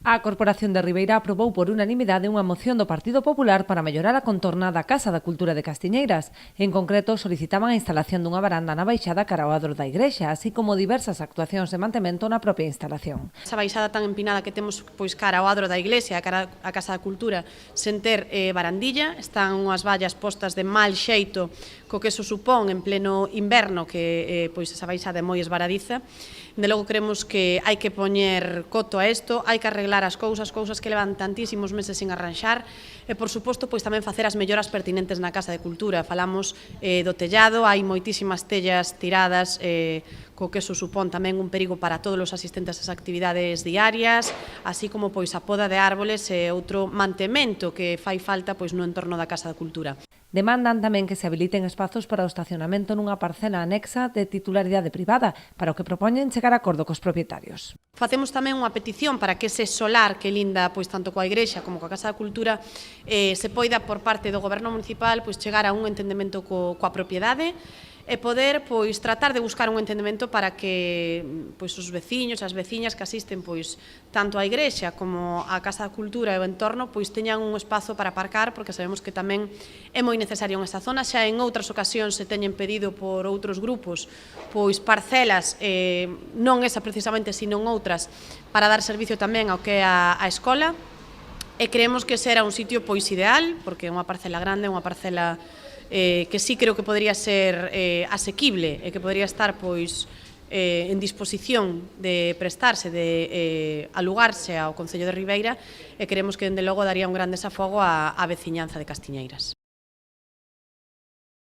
A Corporación de Ribeira aprobou por unanimidade unha moción do Partido Popular para mellorar a contorna da Casa da Cultura de Castiñeiras. En concreto, solicitaban a instalación dunha varanda na baixada cara ao adro da igrexa, así como diversas actuacións de mantemento na propia instalación. Esa baixada tan empinada que temos cara ao adro da iglesia, cara á Casa da Cultura, sen ter varandilla, están unhas vallas postas de mal xeito, co que eso supón en pleno inverno, que esa baixada é moi esvaradiza. De logo creemos que hai que poñer coto a isto, hai que arreglar as cousas que levan tantísimos meses sin arranxar e, por suposto, tamén facer as melloras pertinentes na Casa de Cultura. Falamos do tellado, hai moitísimas tellas tiradas, co que eso supón tamén un perigo para todos os asistentes ás actividades diarias, así como a poda de árboles e outro mantemento que fai falta no entorno da Casa da Cultura. Demandan tamén que se habiliten espazos para o estacionamento nunha parcela anexa de titularidade privada, para o que propoñen chegar a acordo cos propietarios. Facemos tamén unha petición para que ese solar que linda tanto coa igrexa como coa Casa da Cultura se poida por parte do Goberno municipal chegar a un entendemento coa propiedade e poder tratar de buscar un entendemento para que os veciños e as veciñas que asisten tanto á igrexa como á Casa da Cultura e o entorno teñan un espazo para aparcar, porque sabemos que tamén é moi necesario nesta zona. Xa en outras ocasións se teñen pedido por outros grupos parcelas, non esa precisamente, sino outras, para dar servicio tamén ao que é a escola, e creemos que ese era un sitio ideal, porque é unha parcela grande, unha parcela que sí creo que podría ser asequible e que podría estar en disposición de prestarse, de alugarse ao Concello de Ribeira, e creemos que dende logo daría un gran desafogo á veciñanza de Castiñeiras.